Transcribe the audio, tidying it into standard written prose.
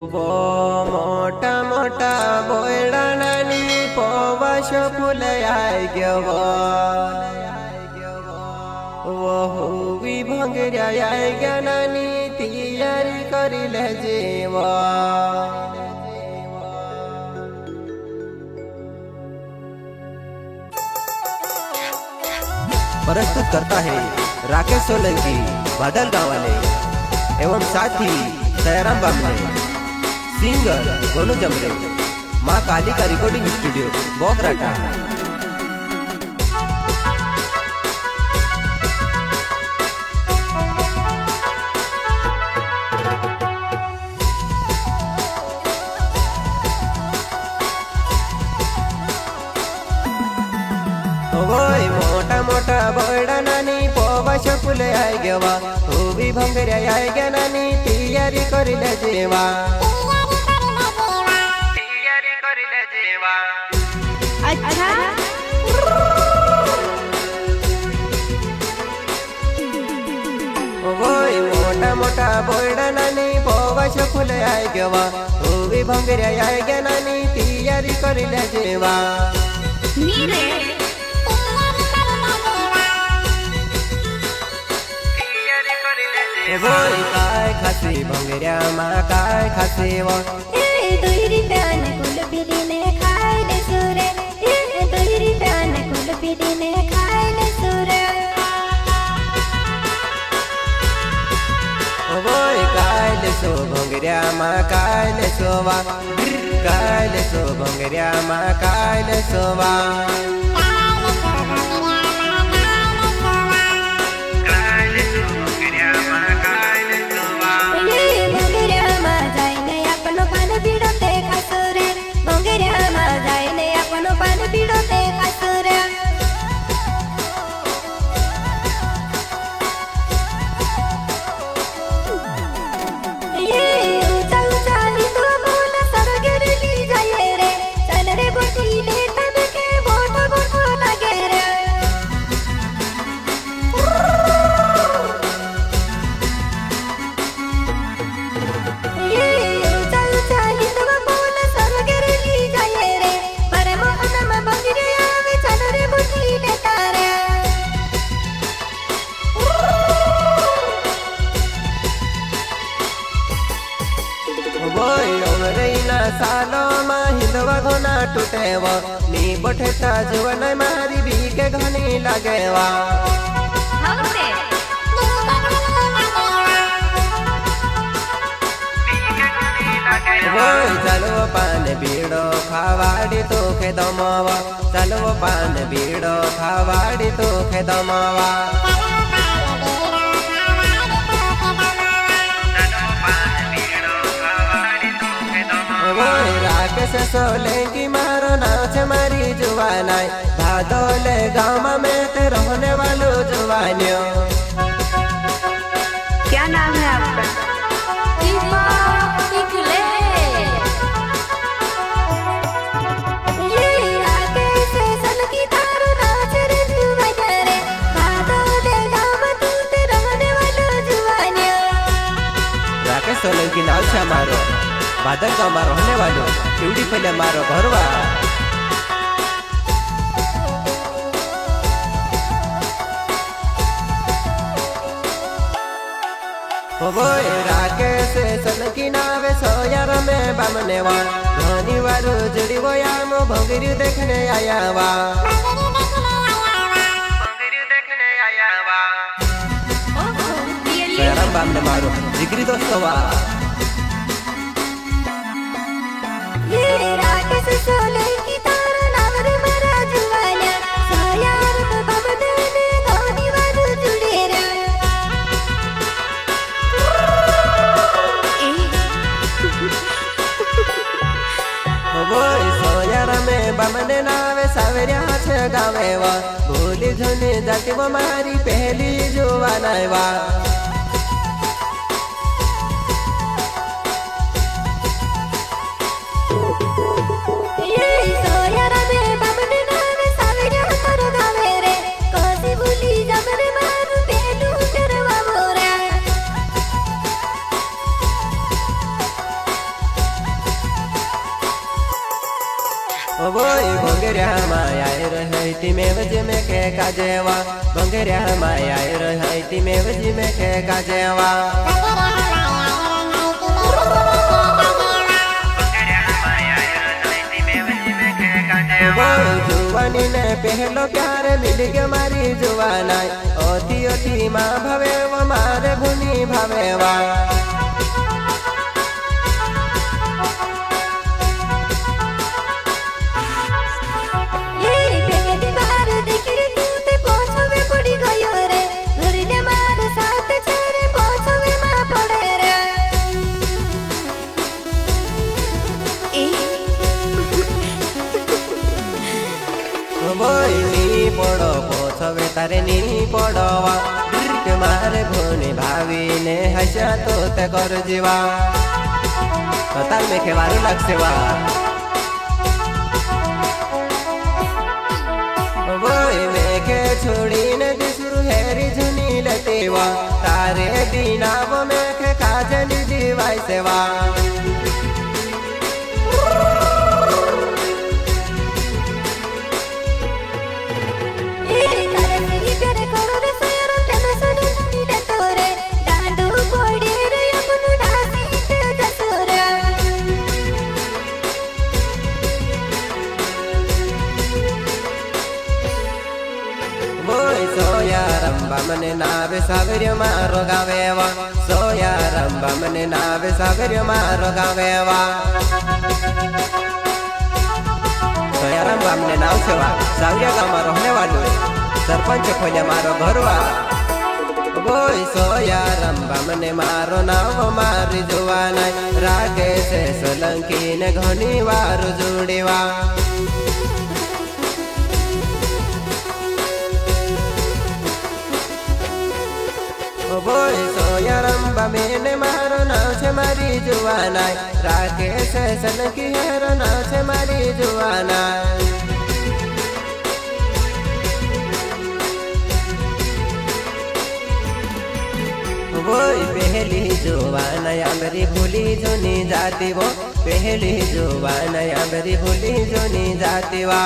वो मोटा मोटा बोलडानी पवाश फुल वो हुई भंगरिया ज्ञानी तैयारी करिले जेवा। प्रस्तुत करता है राकेश सोलंकी बादल गाँव वाले एवं साथी दयाराम बामने, सिंगर गोनू जमरे, माँ काली का रिकॉर्डिंग स्टूडियो बोकराटा। वोय मोटा मोटा बोड़ा नानी पवाश फुल आई गवा, भी भंगरिया आई गया नानी तैयारी करिले जेवा। अच्छा वोय मोटा मोटा बोड़ा नानी पवाश फुल आई गवा, भी भंगरिया आई गया नानी तैयारी करिले जेवा। नीरे वोय काय खासी भंगरिया माँ काय खासी वो दुईरी प्यान कुल बिरीने खायले सुरे, दुईरी प्यान कुल बिरीने खायले सुरे। वोय कायले सो भंगरिया माँ कायले सोवा, कायले सो भंगरिया माँ कायले सोवा। सालो माँ हिंदवा घोना टूटेवा, नी बठेता जुवन मारी भी के घनी लगेवा। चलो पान बीड़ो खावाड़ी तो खे दमावा, चलो पान बीड़ो खावाड़ी तो खे दमावा। राकेश सोलंकी मारो नाम से मारी जुवानाई, भादोले गाँव में ते रहने वालों जुवानियों। क्या नाम है आपका? राकेश सोलंकी नाम से मारो बादल गाँव में रहने वालों एवडी पहले मारो घरवा। वोय राकेश सोलंकी नावे सोयार में बामनेवा, धनी वारू जुड़ी वो याम भंगरी देखने आया वा। दयाराम बामने मारो जिगरी दोस्तों वा। राकेश सोलंकी तारा नाम रे मेरा जुवानिया, सोयार में बामने ने धनी वारू जुड़े रे। वोय सोयार में बामने नावे सावरिया छे गावेवा, भूली झुनी जाती वो मारी पहली जुवानावा। वोई भंगेऱ्या मायाय रहती मेवज में के काजेवा भंगेऱ्या मायाय रहती मेवज में के काजेवा जुवानी ने पहलो प्यार मिल गया मारी जुवाना ओती ओती माँ भवे वो मारे भुनी भवेवा नी पड़ो पोछवे तारे नी पड़वा के मारे भोनी भावी ने हसा तो ते कर जीवा तो तार में के वारू लगसेवा वोई में के छोड़ी ने दिसुरु हेरी झुनी लतेवा तारे बिना वो में के काजली जीवाई सेवा सोया रंबा मने नावे सागर्य मारो गावेवा सोया रंबा मने नावे सागर्य मारो गावेवा सोया रंबा मने नाव सेवा सागर्य गामा रहने वालो सरपंच खोले मारो घरवा बोई सोया रंबा मने मारो नाव मारी जुवाना रागे से सोलंकी ने घनी वारो जुड़ीवा बोई सोया रंबा मैंने मारो नाव से मारी जुवाना राकेश सन की हेरो नाव से मारी जुवाना बोई पहली जुवाना या मेरी भूली जो नी जाती वो पहली जुवाना या मेरी भूली जो नी जाती वा